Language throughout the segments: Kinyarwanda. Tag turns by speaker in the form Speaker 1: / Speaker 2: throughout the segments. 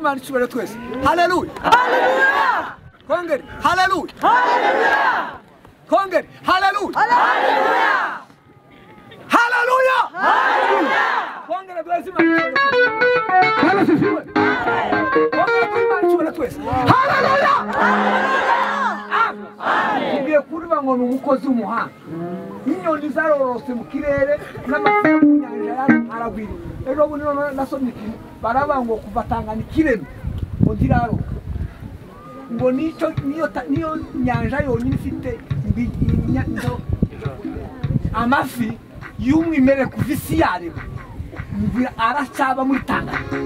Speaker 1: Imana icyubahiro twese. Haleluya. Haleluya. Kongere. Haleluya. Haleluya. Kongere. Haleluya. Haleluya. Haleluya. Haleluya. Kongere bless Imana. Haleluya. Kongere Imana icyubahiro twese. Haleluya. Tugiye kuriba ngo n'umukozi w'umuhanga. Inyoni zarorose mu kirere n'amafi yo mu nyanja aragwira. Ejo bundi nasomye ikintu baraba ngo kuva Tanganyika kireme ngo ziraroka. Ngo niyo nyanja yonyine ifite amafi y'umwimerere kuva isi yareba. Aracyaba muri Tanganyika.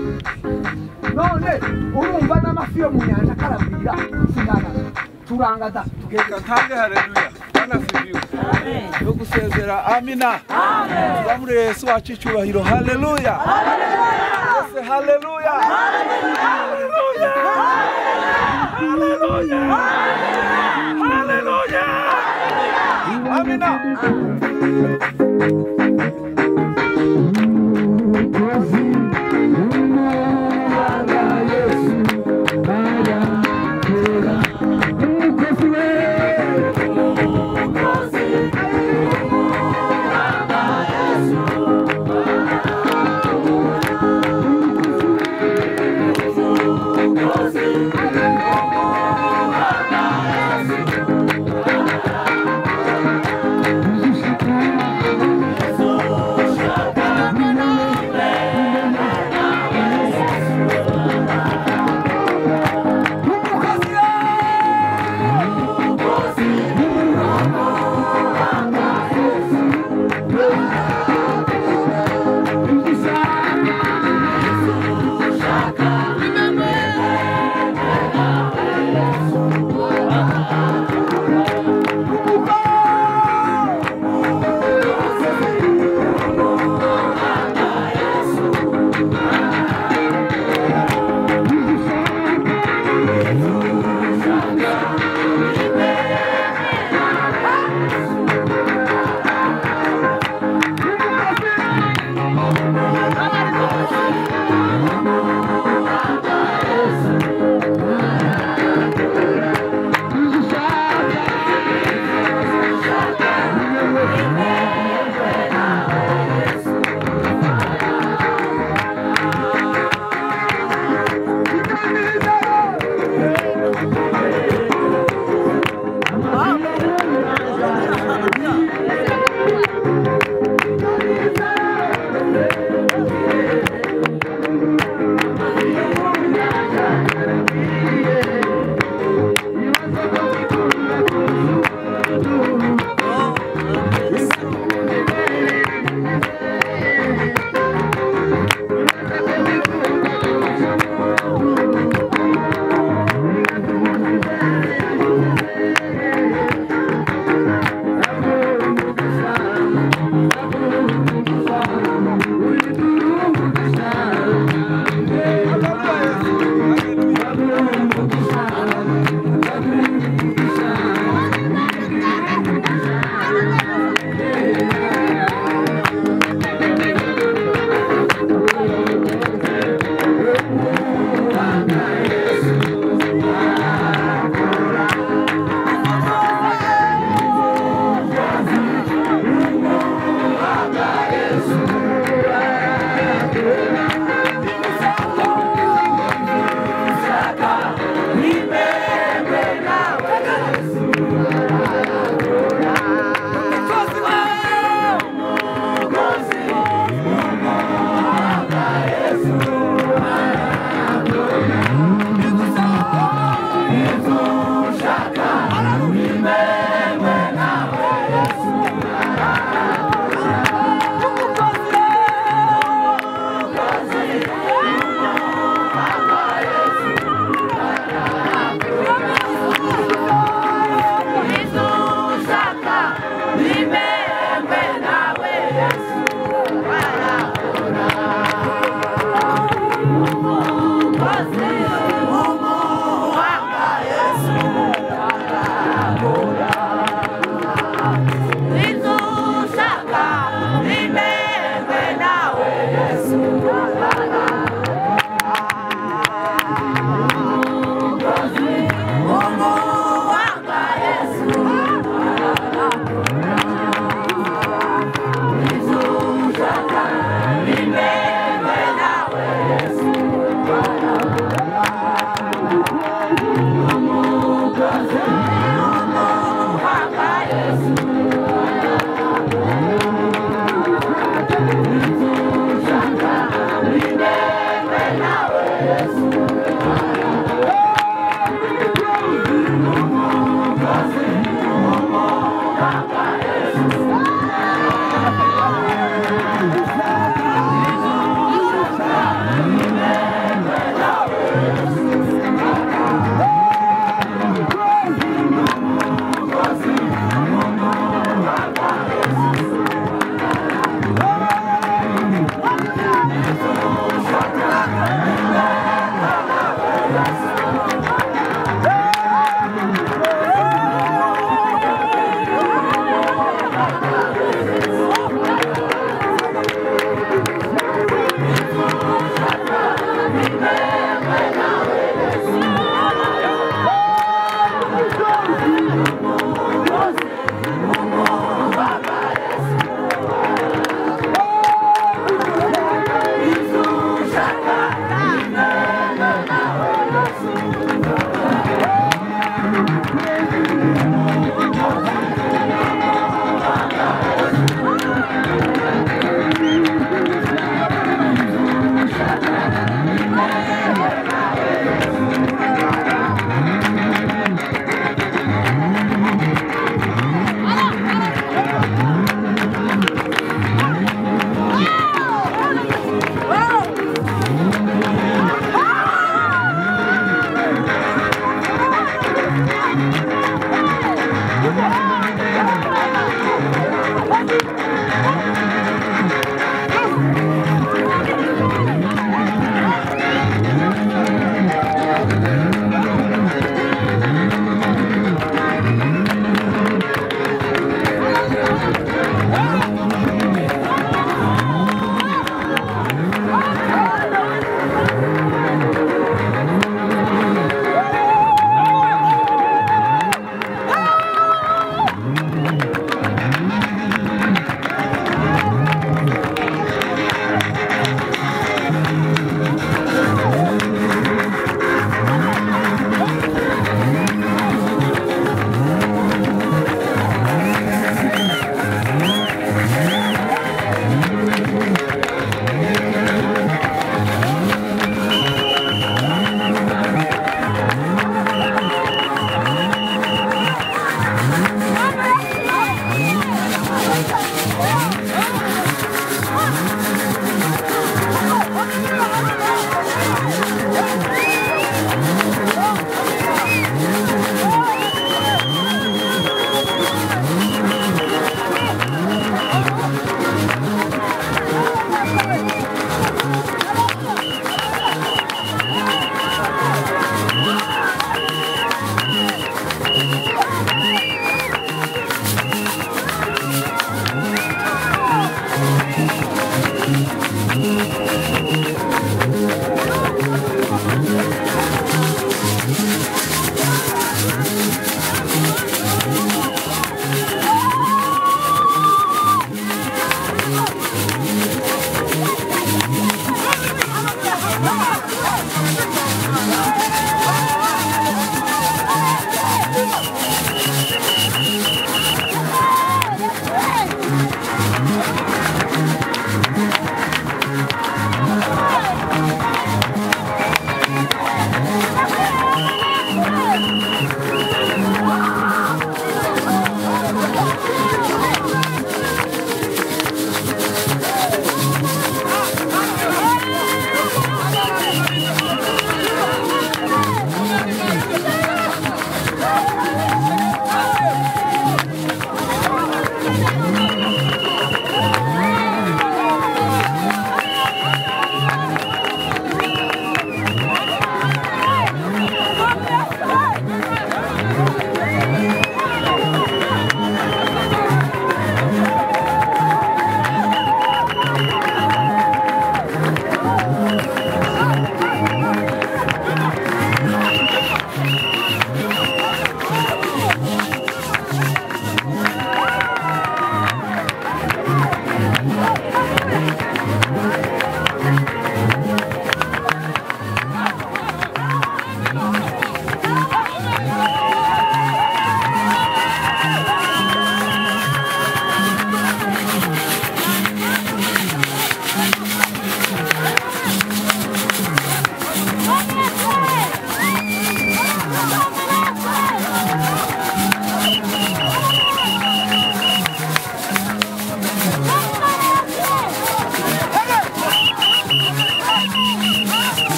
Speaker 1: None urumva n'amafi yo mu nyanja karabwira singana. Turangaza
Speaker 2: tugeka kandi haleluya bana sibiyo yo gusezera amina amen bamure Yesu wacu icyubahiro haleluya haleluya haleluya haleluya haleluya haleluya amina
Speaker 3: Oh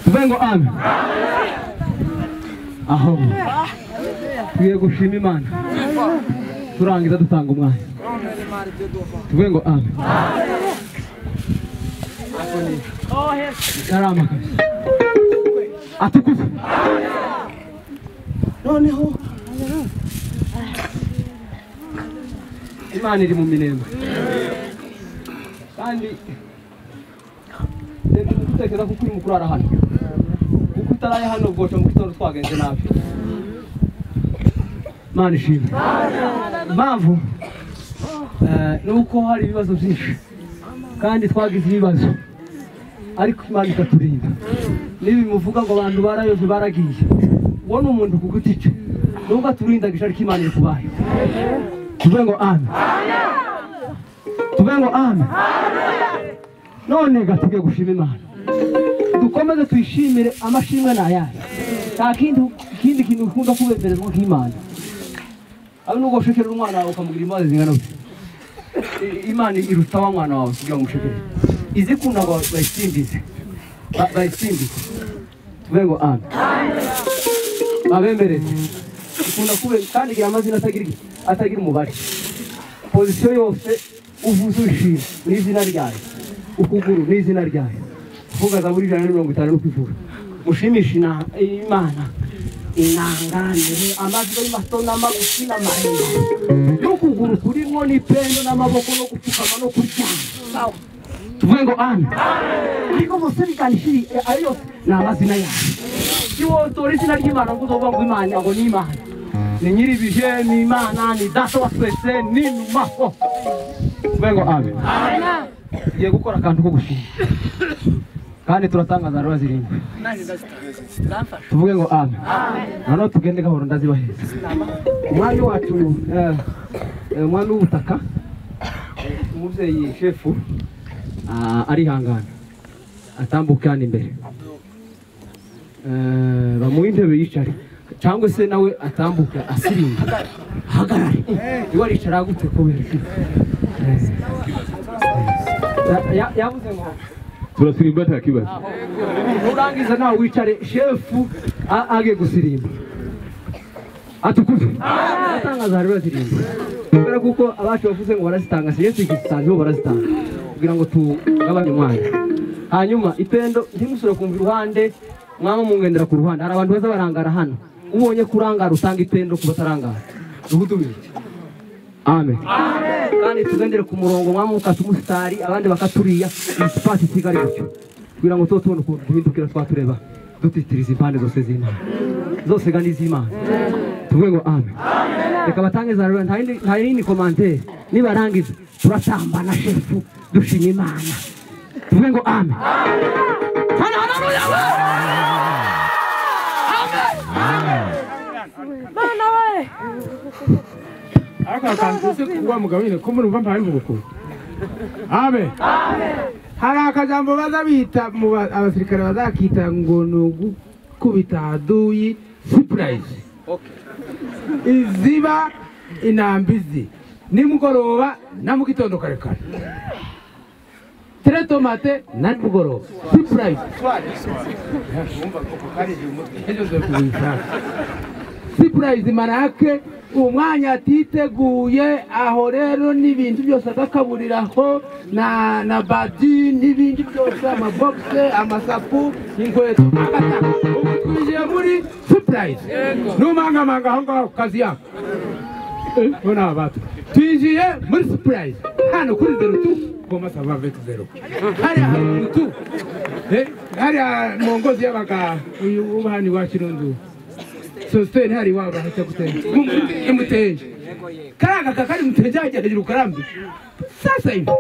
Speaker 3: Tuvengo amen. Aho tugiye gushima Imana turangiza dutanga umwanya. Tuvengo amen. Karama atukuze noneho Imana iri mu minembwe kandi gutekereza kuko uri mukuru ara hano kuko utaraye hano bwoca mu gitondo twagenze nabi. Imana ishimwe. Impamvu nuko hari ibibazo byinshi kandi twagize ibibazo ariko Imana ikaturinda. Nibimuvuga ngo abantu barayove baragiye uwo ni umuntu ku giti cye nubwo aturindagisha ariko Imana iri kubaye. Tuvengo amen. Tuvengo amen. None gatuge gushima Imana dukomeze tuyishimire amashimwe nayaye nta kindi kintu ukunda kubemerezwa nk'Imana. Aho nuko ushekera umwana wawe ukamugira imbabazi zingana gute Imana iruta wa mwana wawe kugira ngo umushekere izi kuna ngo bayisimbize Tuvengo amen. Babemereze ukunda kube kandi igira amazina atagira umubare pozisiyo yose uvuze ushima n'izina ryayo ukuguru n'izina ryayo vuga Zaburi 150 n'ukivuga mushimishe Imana inanganire amazwi y'amato n'amagufi n'amahembe n'ukuguru kurimo n'ipendo n'amaboko no gupfukama no kuryama tuvuge ngo amen ariko bose biganishiri ayo n'amazina yawe kiwotora izina ry'Imana ngo uzovuga ngo Imana ngo ni Imana ni nyiri bihe ni Imana ni data wa twese ni numaho tuvuge ngo amen tugiye gukora akantu ko gushima kandi turatangaza rwa zirindwi tuvuge ngo amen noneho tugende gahoro ndazibaheza umwami wacu umwami w'ubutaka umubyeyi shefu arihangana atambuka hano imbere bamuha intebe yicare cyangwa se nawe atambuka asirimba hagarare iwe aricara gute kubera yavuze ngo
Speaker 4: turasirimba nta kibazo
Speaker 3: nurangiza nawe wicare shefu age gusirimba atukuze atangaza hari bazirimba kubera kuko abacu bavuze ngo barazitanga si Yesu igisanzwe barazitanga kugira ngo tugabanye umwanya hanyuma ipendo ntimusure kumva iruhande mwama mungendera ku ruhande hari abantu baza barangara hano ubonye kurangara utanga ipendo ku batarangara ruhudubire amen kandi tugendere ku murongo mwama mukatumusitari abandi bakaturiya isipati sigari gutyo kugira ngo tubone ukuntu duhindukira twatureba dutitiriza impande zose z'Imana zose gani z'Imana tuvuge ngo amen reka batange za rwanda nta yindi commentaire nibarangiza turatamba na shefu dushima Imana tuvuge ngo amen haleluya
Speaker 5: Bana we
Speaker 4: aka kantu kuwa mugabine ko muri mva mvugo amen hari akajambo baza bita mu abasirikare bazakita ngo nugukubita aduyi surprise iziba inambizi nimugoroba na mugitondo kare kare tere tomate na mugoroba surprise surprise marake umwanya atiteguye aho rero n'ibintu byose agakaburiraho na badi n'ibindi byose amaboxe amasapu inkweto twijiye muri surprise numangamanga aho ngaho kazi yako bona abantu twijiye muri surprise hano kuri 02 goma sava 20 hari tu hari mongozi yabaga uyu ubani wa Kirundo sositeni hari waba hata kutenda imuteje karaga kakari muteje hejuru karambi sasa hivi